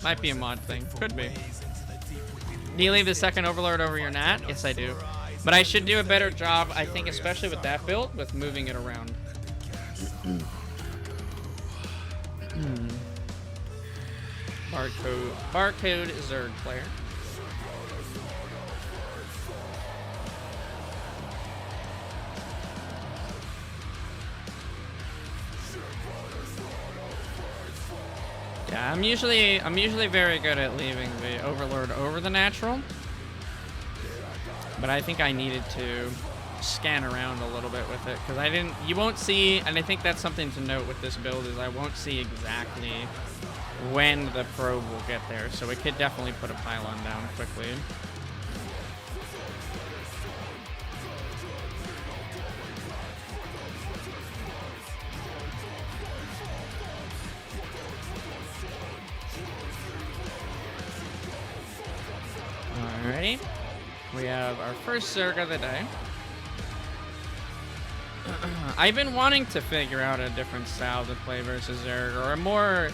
Might be a mod thing. Could be. Do you leave the second Overlord over your Nat? Yes, I do. But I should do a better job, I think, especially with that build, with moving it around. Barcode Zerg player. Yeah, I'm usually very good at leaving the Overlord over the natural. But I think I needed to scan around a little bit with it because you won't see, and I think that's something to note with this build is I won't see exactly when the probe will get there, so it could definitely put a pylon down quickly. Alrighty. We have our first Zerg of the day. I've been wanting to figure out a different style to play versus Zerg, or a more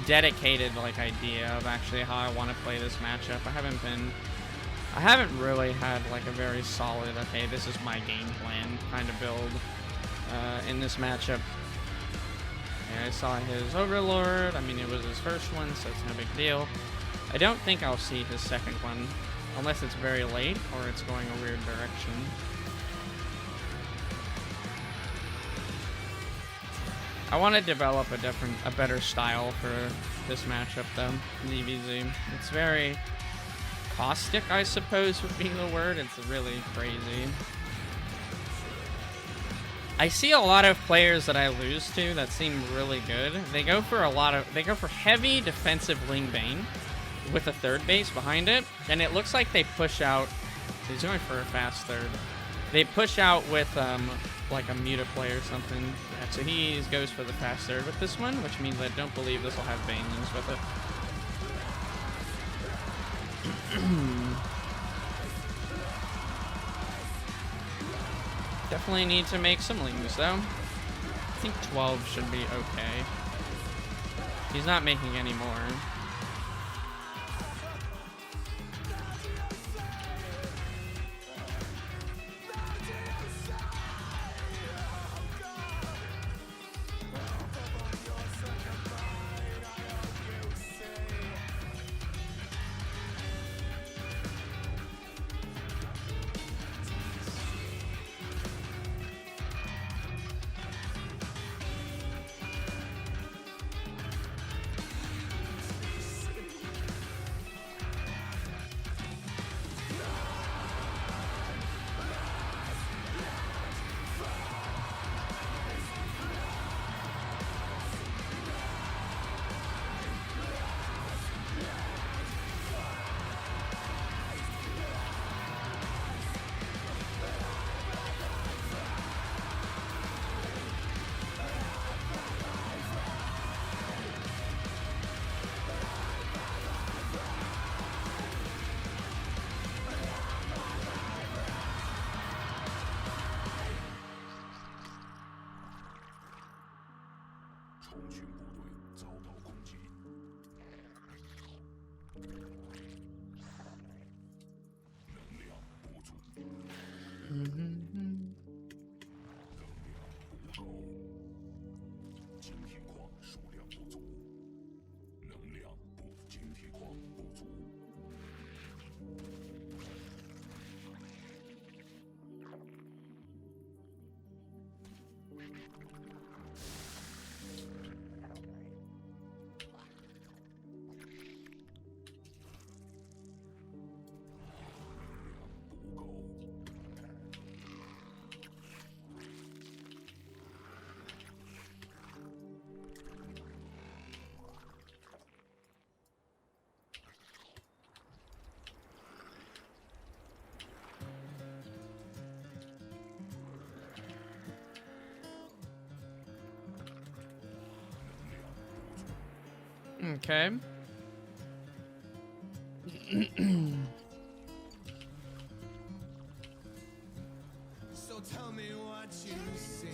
dedicated idea of actually how I want to play this matchup. I haven't really had like a very solid, okay, this is my game plan kind of build in this matchup. Yeah, I saw his Overlord. I mean, it was his first one, so it's no big deal. I don't think I'll see his second one. Unless it's very late or it's going a weird direction. I want to develop a better style for this matchup though, ZVZ. It's very caustic, I suppose would be the word. It's really crazy. I see a lot of players that I lose to that seem really good. They go for heavy defensive Lingbane with a third base behind it, and it looks like they push out. He's going for a fast third. They push out with like a Muta play or something. Yeah, so he goes for the fast third with this one, which means I don't believe this will have Banelings with it. Definitely need to make some Lings though. I think 12 should be okay. He's not making any more. Okay. So tell me what you see.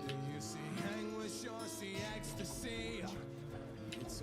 Do you see anguish or see ecstasy? It's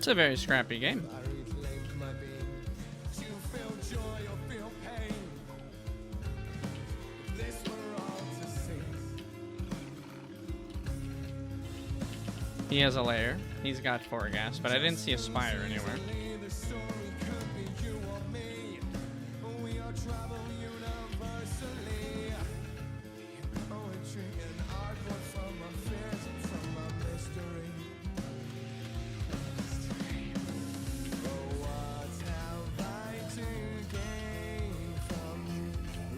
It's a very scrappy game. I reclaim my being. Do you feel joy or feel pain? This we're all to see. He has a lair. He's got 4 gas, but I didn't see a spire anywhere. The story could be you or me. We all travel universally. Poetry and art, born from our fears and from our mystery. Oh, what have I to gain from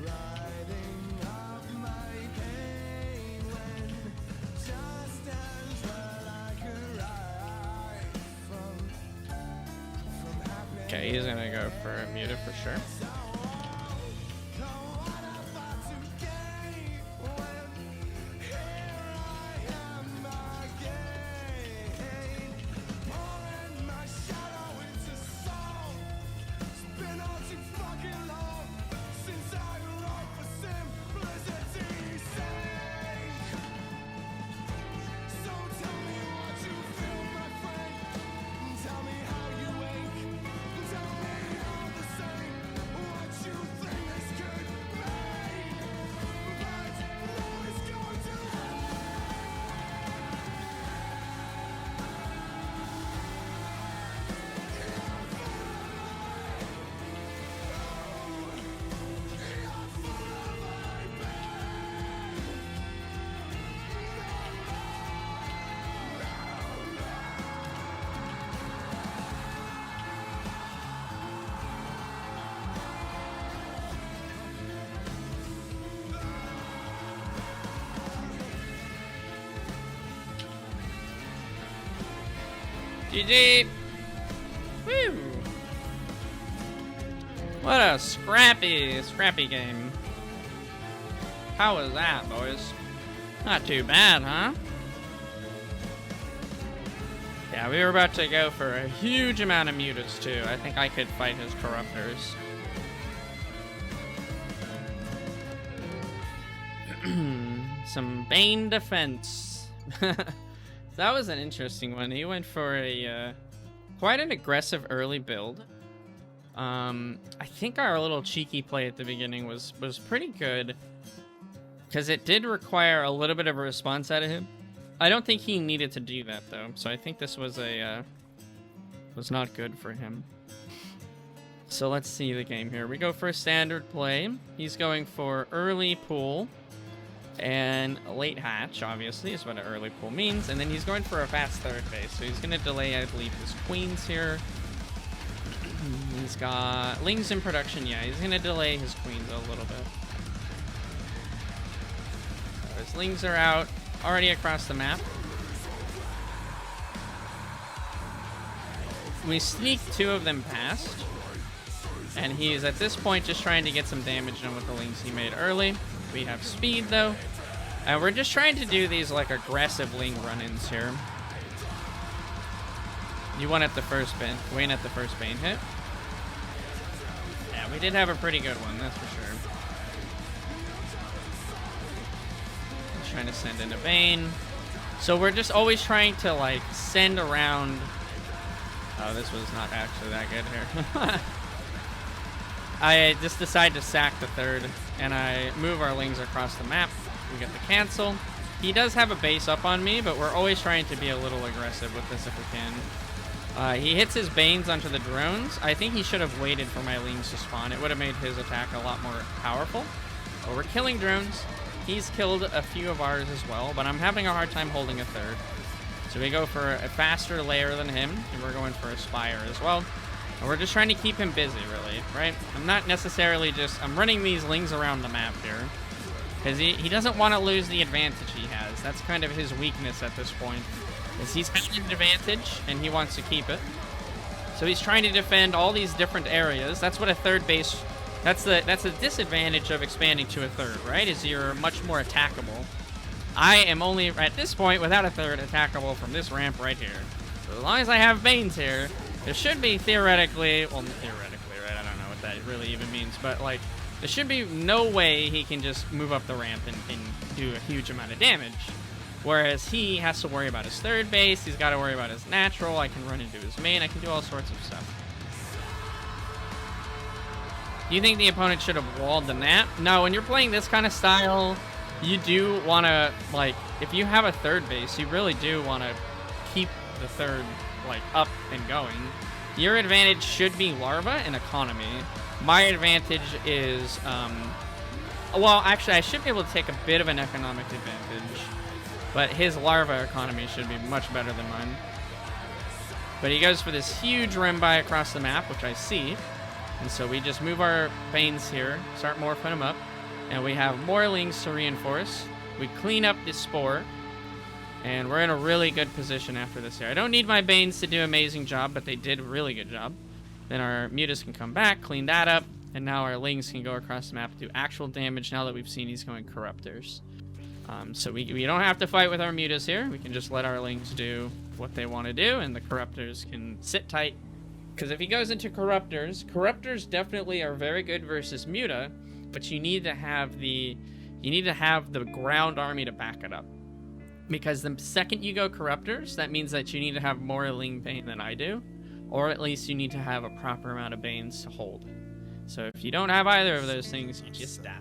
writing of my pain when just as well I could write from happiness? Okay, he's gonna go for a muted for sure. GG! Woo! What a scrappy game. How was that, boys? Not too bad, huh? Yeah, we were about to go for a huge amount of mutas, too. I think I could fight his corruptors. Some Bane defense. That was an interesting one. He went for a quite an aggressive early build. I think our little cheeky play at the beginning was pretty good because it did require a little bit of a response out of him. I don't think he needed to do that though, so I think this was was not good for him. So let's see the game here. We go for a standard play. He's going for early pool. And a late hatch, obviously, is what an early pull means. And then he's going for a fast third base. So he's going to delay, I believe, his queens here. He's got lings in production. Yeah, he's going to delay his queens a little bit. So his lings are out, already across the map. We sneak 2 of them past. And he's, at this point, just trying to get some damage done with the lings he made early. We have speed though, and we're just trying to do these like aggressive ling run-ins here. You won at the first Bane, Wayne at the first Bane hit. Yeah, we did have a pretty good one, that's for sure. Just trying to send in a Bane. So we're just always trying to like send around. Oh, this was not actually that good here. I just decide to sack the third, and I move our lings across the map. We get the cancel. He does have a base up on me, but we're always trying to be a little aggressive with this if we can. He hits his Banes onto the drones. I think he should have waited for my lings to spawn. It would have made his attack a lot more powerful. But we're killing drones. He's killed a few of ours as well, but I'm having a hard time holding a third. So we go for a faster layer than him, and we're going for a Spire as well. And we're just trying to keep him busy, really, right? I'm not necessarily just... I'm running these lings around the map here. Because he doesn't want to lose the advantage he has. That's kind of his weakness at this point. Is he's got an advantage, and he wants to keep it. So he's trying to defend all these different areas. That's what a third base... That's the disadvantage of expanding to a third, right? Is you're much more attackable. I am only, at this point, without a third, attackable from this ramp right here. So as long as I have Banes here... There should be theoretically, well, theoretically, right? I don't know what that really even means, but like, there should be no way he can just move up the ramp and do a huge amount of damage. Whereas he has to worry about his third base, he's got to worry about his natural, I can run into his main, I can do all sorts of stuff. Do you think the opponent should have walled the nap? No, when you're playing this kind of style, you do want to, like, if you have a third base, you really do want to keep the third, like, up and going. Your advantage should be larva and economy. My advantage is, well, actually, I should be able to take a bit of an economic advantage, but his larva economy should be much better than mine. But he goes for this huge rim by across the map, which I see. And so we just move our Banes here, start morphing them up, and we have more Lings to reinforce. We clean up this Spore, and we're in a really good position after this here. I don't need my Banes to do an amazing job, but they did a really good job. Then our Mutas can come back, clean that up, and now our Lings can go across the map and do actual damage now that we've seen he's going Corruptors. So we don't have to fight with our Mutas here. We can just let our Lings do what they want to do, and the Corruptors can sit tight. Because if he goes into Corruptors definitely are very good versus Muta, but you need to have the ground army to back it up. Because the second you go Corruptors, that means that you need to have more Ling Bane than I do, or at least you need to have a proper amount of Banes to hold. So if you don't have either of those things, you just die.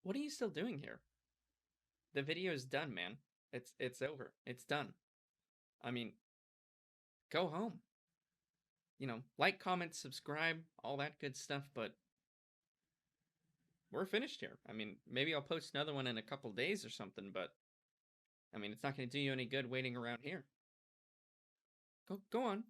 What are you still doing here? The video is done, man. It's over. It's done. I mean, go home. You know, like, comment, subscribe, all that good stuff, but we're finished here. I mean, maybe I'll post another one in a couple days or something, but I mean, it's not going to do you any good waiting around here. Go on.